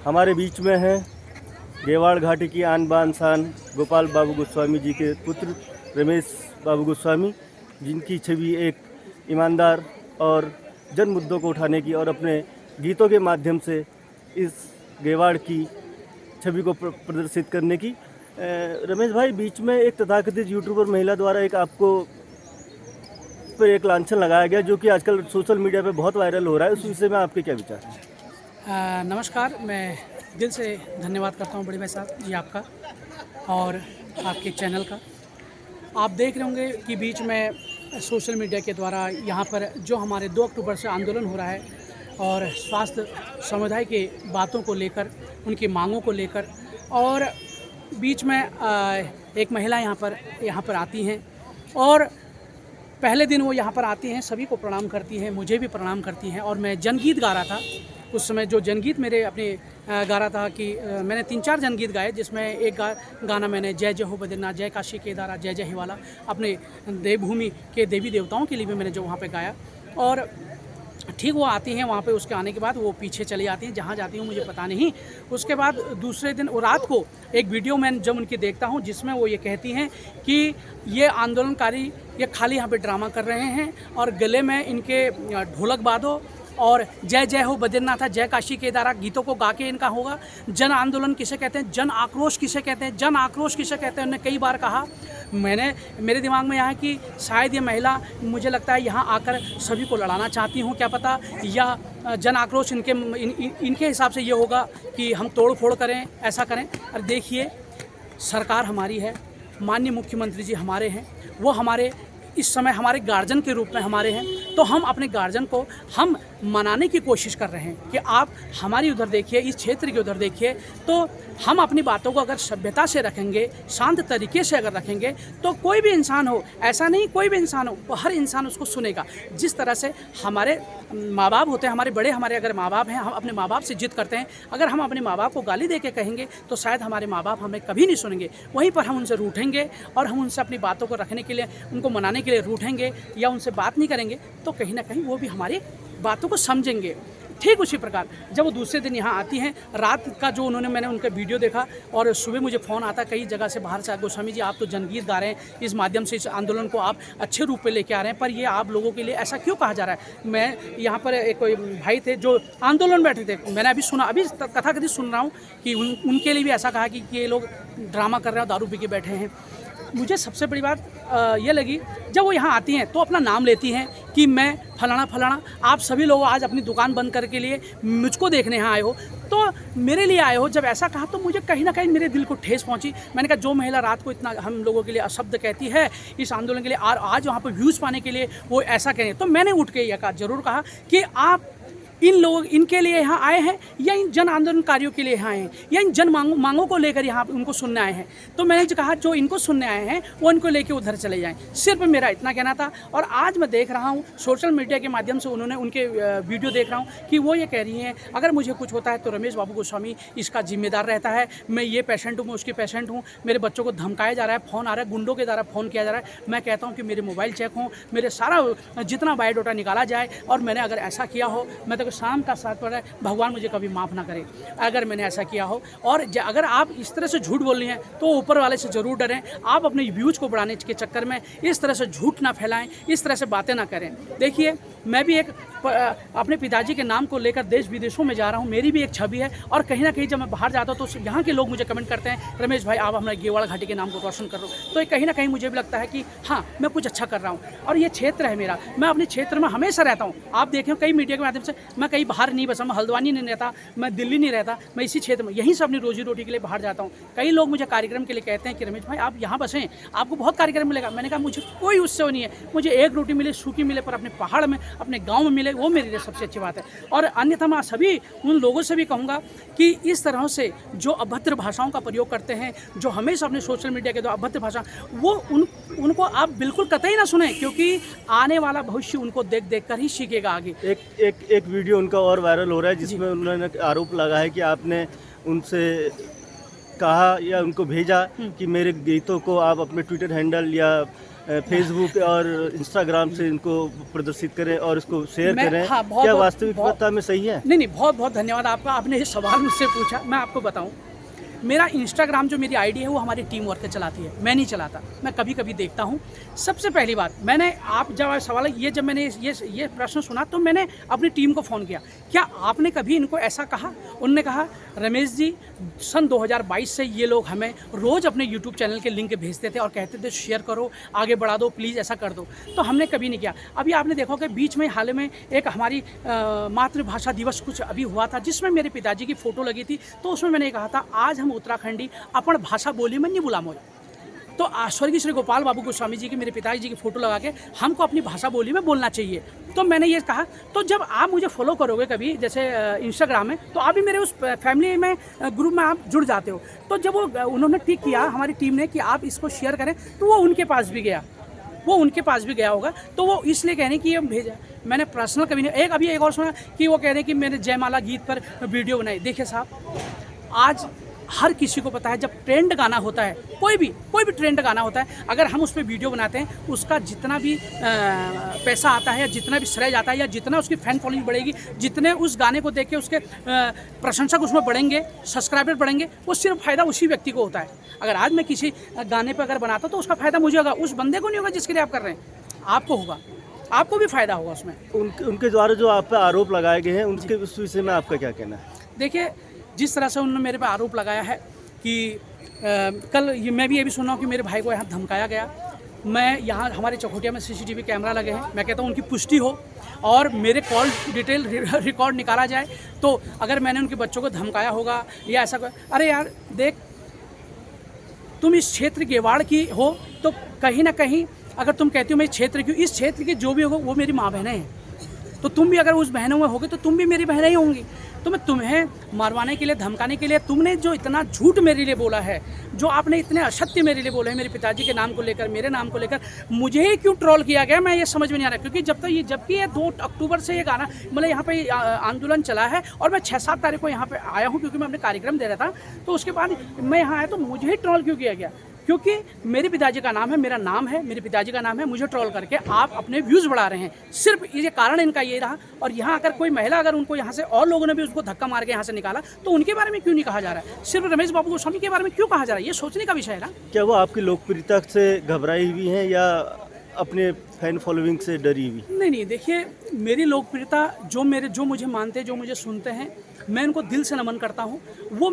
हमारे बीच में हैं गेवाड़ घाटी की आन बान शान गोपाल बाबू गोस्वामी जी के पुत्र रमेश बाबू गोस्वामी, जिनकी छवि एक ईमानदार और जन मुद्दों को उठाने की और अपने गीतों के माध्यम से इस गेवाड़ की छवि को प्रदर्शित करने की। रमेश भाई, बीच में एक तथाकथित यूट्यूबर महिला द्वारा एक आपको पर एक लांछन लगाया गया जो कि आजकल सोशल मीडिया पे बहुत वायरल हो रहा है, उस विषय में आपके क्या विचार हैं? नमस्कार, मैं दिल से धन्यवाद करता हूँ बड़े भाई साहब जी आपका और आपके चैनल का। आप देख रहे होंगे कि बीच में सोशल मीडिया के द्वारा यहाँ पर जो हमारे 2 अक्टूबर से आंदोलन हो रहा है और स्वास्थ्य समुदाय के बातों को लेकर, उनकी मांगों को लेकर, और बीच में एक महिला यहाँ पर आती हैं और पहले दिन वो यहाँ पर आती हैं, सभी को प्रणाम करती हैं, मुझे भी प्रणाम करती हैं। और मैं जनगीत गा रहा था उस समय, जो जनगीत मेरे अपने गा रहा था कि मैंने 3-4 जनगीत गाए, जिसमें एक गाना मैंने जय जय हो बद्रीनाथ, जय काशी केदारा, जय जय हिवाला, अपने देवभूमि के देवी देवताओं के लिए भी मैंने जो वहाँ पे गाया। और ठीक वो आती हैं वहाँ पे, उसके आने के बाद वो पीछे चली जाती हैं, जहाँ जाती हूँ मुझे पता नहीं। उसके बाद दूसरे दिन वो रात को एक वीडियो मैं जब उनकी देखता हूँ जिसमें वो ये कहती हैं कि ये आंदोलनकारी ये खाली यहाँ पे ड्रामा कर रहे हैं और गले में इनके ढोलक बांधो और जय जय हो बद्रीनाथ, जय काशी केदारा गीतों को गा के इनका होगा। जन आंदोलन किसे कहते हैं, जन आक्रोश किसे कहते हैं, जन आक्रोश किसे कहते हैं, उन्होंने कई बार कहा। मेरे दिमाग में यहाँ कि शायद ये महिला, मुझे लगता है यहाँ आकर सभी को लड़ाना चाहती हूँ, क्या पता, या जन आक्रोश इनके हिसाब से ये होगा कि हम तोड़ फोड़ करें, ऐसा करें। और देखिए, सरकार हमारी है, माननीय मुख्यमंत्री जी हमारे हैं, वो हमारे इस समय हमारे गार्जियन के रूप में हमारे हैं, तो हम अपने गार्जियन को हम मनाने की कोशिश कर रहे हैं कि आप हमारी उधर देखिए, इस क्षेत्र के उधर देखिए। तो हम अपनी बातों को अगर सभ्यता से रखेंगे, शांत तरीके से अगर रखेंगे, तो कोई भी इंसान हो, ऐसा नहीं कोई भी इंसान हो, वो हर इंसान उसको सुनेगा। जिस तरह से हमारे माँ बाप होते हैं, हमारे बड़े, हमारे अगर माँ बाप हैं, हम अपने माँ बाप से जिद करते हैं, अगर हम अपने माँ बाप को गाली दे के कहेंगे तो शायद हमारे माँ बाप हमें कभी नहीं सुनेंगे। वहीं पर हम उनसे रूठेंगे और हम उनसे अपनी बातों को रखने के लिए, उनको मनाने के लिए रूठेंगे या उनसे बात नहीं करेंगे, तो कहीं ना कहीं वो भी हमारी बातों को समझेंगे। ठीक उसी प्रकार जब वो दूसरे दिन यहाँ आती हैं, रात का जो मैंने उनका वीडियो देखा और सुबह मुझे फ़ोन आता कई जगह से बाहर से, गोस्वामी जी आप तो जनगीत गा रहे हैं, इस माध्यम से इस आंदोलन को आप अच्छे रूप में लेके आ रहे हैं, पर ये आप लोगों के लिए ऐसा क्यों कहा जा रहा है। मैं यहाँ पर एक कोई भाई थे जो आंदोलन बैठे थे, मैंने अभी सुना, अभी कथाकथित सुन रहा हूँ कि उनके लिए भी ऐसा कहा कि ये लोग ड्रामा कर रहे हैं, दारू पी के बैठे हैं। मुझे सबसे बड़ी बात ये लगी, जब वो यहाँ आती हैं तो अपना नाम लेती हैं कि मैं फलाना फलाना, आप सभी लोग आज अपनी दुकान बंद करके लिए मुझको देखने यहाँ आए हो, तो मेरे लिए आए हो। जब ऐसा कहा तो मुझे कहीं ना कहीं मेरे दिल को ठेस पहुँची। मैंने कहा, जो महिला रात को इतना हम लोगों के लिए अशब्द कहती है इस आंदोलन के लिए, और आज वहाँ पर व्यूज़ पाने के लिए वो ऐसा कहें, तो मैंने उठ के यह ज़रूर कहा कि आप इन लोग इनके लिए यहाँ आए हैं या इन जन आंदोलनकारियों के लिए यहाँ आए हैं या इन जन मांगों को लेकर यहाँ उनको सुनने आए हैं। तो मैंने जो कहा, जो इनको सुनने आए हैं वो इनको लेके उधर चले जाएं। सिर्फ मेरा इतना कहना था। और आज मैं देख रहा हूँ सोशल मीडिया के माध्यम से उनके वीडियो देख रहा हूँ कि वो ये कह रही हैं, अगर मुझे कुछ होता है तो रमेश बाबू गोस्वामी इसका जिम्मेदार रहता है। मैं ये पेशेंट हूँ, मैं उसकी पेशेंट हूँ, मेरे बच्चों को धमकाया जा रहा है, फ़ोन आ रहा है, गुंडों के द्वारा फ़ोन किया जा रहा है। मैं कहता हूँ कि मेरे मोबाइल चेक हों, मेरे सारा जितना बायोडाटा निकाला जाए, और मैंने अगर ऐसा किया हो, मैं तो शाम का साथ पर भगवान मुझे कभी माफ़ ना करे अगर मैंने ऐसा किया हो। और अगर आप इस तरह से झूठ बोल रही हैं तो ऊपर वाले से ज़रूर डरें। आप अपने व्यूज़ को बढ़ाने के चक्कर में इस तरह से झूठ ना फैलाएं, इस तरह से बातें ना करें। देखिए, मैं भी एक अपने पिताजी के नाम को लेकर देश विदेशों में जा रहा हूँ, मेरी भी एक छवि है। और कहीं ना कहीं जब मैं बाहर जाता हूँ तो यहाँ के लोग मुझे कमेंट करते हैं, रमेश भाई आप हमारे गेवाड़ घाटी के नाम को रोशन कर रहे हो। तो कहीं ना कहीं मुझे भी लगता है कि हाँ, मैं कुछ अच्छा कर रहा हूँ। और ये क्षेत्र है मेरा, मैं अपने क्षेत्र में हमेशा रहता हूँ। आप देखें कई मीडिया के माध्यम से मैं कहीं बाहर नहीं बसा, मैं हल्द्वानी नहीं रहता, मैं दिल्ली नहीं रहता, मैं इसी क्षेत्र में यहीं से अपनी रोजी रोटी के लिए बाहर जाता हूँ। कई लोग मुझे कार्यक्रम के लिए कहते हैं कि रमेश भाई आप यहाँ बसें, आपको बहुत कार्यक्रम मिलेगा। मैंने कहा, मुझे कोई उससे नहीं है, मुझे एक रोटी मिले, सूखी मिले, पर अपने पहाड़ में, अपने गाँव में मिले, वो मेरे लिए सबसे अच्छी बात है। और अन्यथा मैं सभी उन लोगों से भी कहूँगा कि इस तरह से जो अभद्र भाषाओं का प्रयोग करते हैं, जो हमेशा अपने सोशल मीडिया के द्वारा अभद्र भाषा, वो उनको आप बिल्कुल कतई ना सुने, क्योंकि आने वाला भविष्य उनको देख देख कर ही सीखेगा आगे। एक वीडियो उनका और वायरल हो रहा है जिसमें उन्होंने आरोप लगा है कि आपने उनसे कहा या उनको भेजा कि मेरे गीतों को आप अपने ट्विटर हैंडल या फेसबुक और इंस्टाग्राम से इनको प्रदर्शित करें और इसको शेयर मैं- करें, हाँ, बहुत- क्या बहुत- वास्तविकता में सही है? नहीं नहीं, बहुत बहुत धन्यवाद आपका, आपने ये सवाल मुझसे पूछा। मैं आपको बताऊं, मेरा इंस्टाग्राम जो मेरी आईडी है वो हमारी टीम वर्क चलाती है, मैं नहीं चलाता, मैं कभी कभी देखता हूँ। सबसे पहली बात, मैंने आप जब सवाल ये जब मैंने ये प्रश्न सुना तो मैंने अपनी टीम को फ़ोन किया, क्या आपने कभी इनको ऐसा कहा? उनने कहा रमेश जी सन 2022 से ये लोग हमें रोज़ अपने यूट्यूब चैनल के लिंक भेजते थे और कहते थे शेयर करो, आगे बढ़ा दो, प्लीज़ ऐसा कर दो। तो हमने कभी नहीं किया। अभी आपने देखा कि बीच में हाल में एक हमारी मातृभाषा दिवस कुछ अभी हुआ था जिसमें मेरे पिताजी की फ़ोटो लगी थी, तो उसमें मैंने कहा था आज हम उत्तराखंडी अपन भाषा बोली में नहीं बुलामो। तो स्वर्गीय श्री गोपाल बाबू गोस्वामी जी की, मेरे पिताजी जी की फ़ोटो लगा के हमको अपनी भाषा बोली में बोलना चाहिए। तो मैंने ये कहा, तो जब आप मुझे फॉलो करोगे कभी जैसे इंस्टाग्राम में, तो आप भी मेरे उस फैमिली में ग्रुप में आप जुड़ जाते हो। तो जब वो उन्होंने टिक किया हमारी टीम ने कि आप इसको शेयर करें, तो वो उनके पास भी गया, वो उनके पास भी गया होगा। तो वो इसलिए कह रहे हैं कि ये भेजा, मैंने पर्सनल कभी नहीं। अभी एक और सुना कि वो कह रहे हैं कि मैंने जयमाला गीत पर वीडियो बनाई। देखिए साहब, आज हर किसी को पता है जब ट्रेंड गाना होता है, कोई भी ट्रेंड गाना होता है, अगर हम उस पर वीडियो बनाते हैं, उसका जितना भी पैसा आता है या जितना भी श्रेय जाता है या जितना उसकी फैन फॉलोइंग बढ़ेगी, जितने उस गाने को देख के उसके प्रशंसक उसमें बढ़ेंगे, सब्सक्राइबर बढ़ेंगे, वो सिर्फ फ़ायदा उसी व्यक्ति को होता है। अगर आज मैं किसी गाने पर अगर बनाता हूँ तो उसका फ़ायदा मुझे होगा, उस बंदे को नहीं होगा जिसके लिए आप कर रहे हैं, आपको होगा, आपको भी फ़ायदा होगा उसमें। उनके द्वारा जो आप पे आरोप लगाए गए हैं, उनके उस विषय में आपका क्या कहना है? देखिए, जिस तरह से उन्होंने मेरे पे आरोप लगाया है कि कल मैं भी ये भी सुना हूँ कि मेरे भाई को यहाँ धमकाया गया। मैं यहाँ हमारे चौखुटिया में सीसीटीवी कैमरा लगे हैं, मैं कहता हूँ उनकी पुष्टि हो और मेरे कॉल डिटेल रिकॉर्ड निकाला जाए। तो अगर मैंने उनके बच्चों को धमकाया होगा या ऐसा, अरे यार देख, तुम इस क्षेत्र गेवाड़ की हो तो कहीं ना कहीं अगर तुम कहती हो मैं क्षेत्र की, इस क्षेत्र के जो भी होगा वो मेरी माँ बहनें हैं, तो तुम भी अगर उस बहनों में होगे तो तुम भी मेरी बहनें ही होंगी। तो मैं तुम्हें मारवाने के लिए, धमकाने के लिए, तुमने जो इतना झूठ मेरे लिए बोला है, जो आपने इतने असत्य मेरे लिए बोले हैं मेरे पिताजी के नाम को लेकर, मेरे नाम को लेकर, मुझे ही क्यों ट्रोल किया गया मैं ये समझ में नहीं आ रहा। क्योंकि जबकि ये 2 अक्टूबर से ये गाना मतलब यहाँ पे आंदोलन चला है और मैं 6-7 तारीख को यहाँ पे आया हूँ क्योंकि मैं अपने कार्यक्रम दे रहा था। तो उसके बाद मैं यहाँ आया तो मुझे ही ट्रोल क्यों किया गया? क्योंकि मेरे पिताजी का नाम है, मेरा नाम है, मेरे पिताजी का नाम है, मुझे ट्रोल करके आप अपने व्यूज़ बढ़ा रहे हैं। सिर्फ ये कारण इनका ये रहा। और यहाँ अगर कोई महिला, अगर उनको यहाँ से और लोगों ने भी उसको धक्का मार के यहाँ से निकाला, तो उनके बारे में क्यों नहीं कहा जा रहा है? सिर्फ रमेश बाबू गोस्वामी के बारे में क्यों कहा जा रहा है? ये सोचने का विषय है ना। क्या वो आपकी लोकप्रियता से घबराई हुई हैं या अपने फैन फॉलोइंग से डरी हुई? नहीं, देखिए, मेरी लोकप्रियता जो मुझे मानते हैं, जो मुझे सुनते हैं, मैं इनको दिल से नमन करता हूँ। वो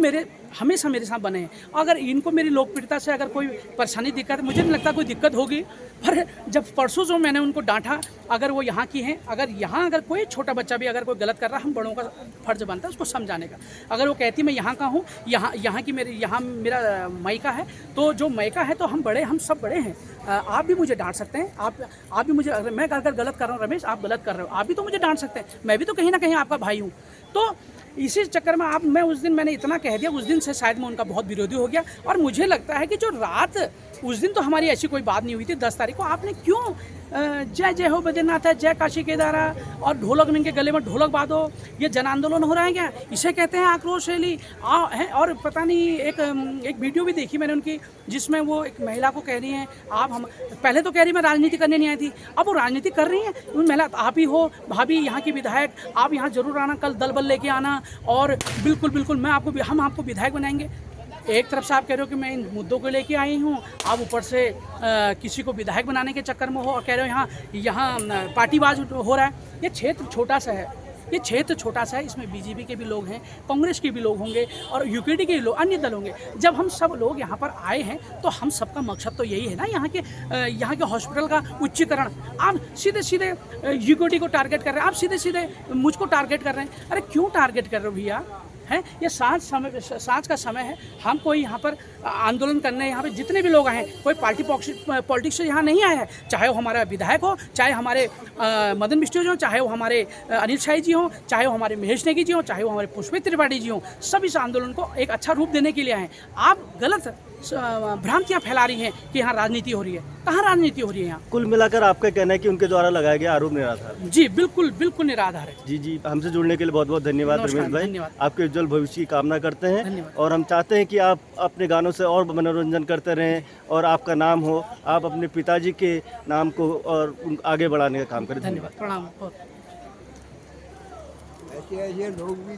हमेशा मेरे साथ बने हैं। अगर इनको मेरी लोकप्रियता से अगर कोई परेशानी, दिक्कत, मुझे नहीं लगता कोई दिक्कत होगी। पर जब परसों जो मैंने उनको डांटा, अगर वो यहाँ की हैं, अगर कोई छोटा बच्चा भी अगर कोई गलत कर रहा है, हम बड़ों का फर्ज बनता है उसको समझाने का। अगर वो कहती मैं यहाँ का हूँ, यहाँ मेरा मायका है, तो जो मायका है तो हम सब बड़े हैं। आप भी मुझे डांट सकते हैं, आप भी मुझे, अगर मैं अगर गलत कर रहा हूँ, रमेश आप गलत कर रहे हो, आप भी तो मुझे डांट सकते हैं। मैं भी तो कहीं ना कहीं आपका भाई हूँ। तो इसी चक्कर में मैं उस दिन मैंने इतना कह दिया, उस दिन से शायद मैं उनका बहुत विरोधी हो गया। और मुझे लगता है कि जो रात उस दिन तो हमारी ऐसी कोई बात नहीं हुई थी। 10 तारीख को आपने क्यों जय जय हो बद्रीनाथ है, जय काशी केदारा और ढोलक में के गले में ढोलक बांधो, ये जन आंदोलन हो रहा है क्या? इसे कहते हैं आक्रोश रैली है। और पता नहीं एक वीडियो भी देखी मैंने उनकी, जिसमें वो एक महिला को कह रही हैं हम पहले तो कह रही मैं राजनीति करने नहीं आई थी, अब वो राजनीति कर रही हैं। उन महिला, आप ही हो भाभी यहाँ की विधायक, आप यहाँ जरूर आना, कल दल बल लेके आना और बिल्कुल हम आपको विधायक बनाएंगे। एक तरफ से आप कह रहे हो कि मैं इन मुद्दों को लेके आई हूँ, आप ऊपर से किसी को विधायक बनाने के चक्कर में हो और कह रहे हो यहाँ पार्टीबाज हो रहा है। ये क्षेत्र छोटा सा है, इसमें बीजेपी के भी लोग हैं, कांग्रेस के भी लोग होंगे और यूकेडी के भी लोग, अन्य दल होंगे। जब हम सब लोग यहाँ पर आए हैं तो हम सबका मकसद तो यही है ना, यहाँ के हॉस्पिटल का उच्चीकरण। आप सीधे यूकेडी को टारगेट कर रहे हैं, आप सीधे मुझको टारगेट कर रहे हैं। अरे क्यों टारगेट कर रहे हो भैया? हैं, ये सांझ का समय है। हम कोई यहाँ पर आंदोलन करने, यहाँ पे जितने भी लोग आए हैं, कोई पॉलिटिक्स से यहाँ नहीं आए हैं। चाहे वो हमारा विधायक हो, चाहे हमारे मदन मिश्र जी हो, चाहे वो हमारे अनिल शाही जी हों, चाहे वो हमारे महेश नेगी जी हों, चाहे वो हमारे पुष्पित त्रिपाठी जी हों, सब इस आंदोलन को एक अच्छा रूप देने के लिए आए हैं। आप गलत भ्रांतियाँ फैला रही हैं कि यहाँ राजनीति हो रही है। कहाँ राजनीति हो रही है यहाँ? कुल मिलाकर आपका कहना है कि उनके द्वारा लगाया गया आरोप निराधार है। जी बिल्कुल बिल्कुल निराधार है। जी जी, हमसे जुड़ने के लिए बहुत बहुत धन्यवाद नमस्कार, रमेश भाई। धन्यवाद। आपके उज्जवल भविष्य की कामना करते हैं धन्यवाद। और हम चाहते हैं कि आप अपने गानों से और मनोरंजन करते रहें और आपका नाम हो, आप अपने पिताजी के नाम को और आगे बढ़ाने का काम करें। धन्यवाद, प्रणाम। बहुत ऐसे ऐसे लोग भी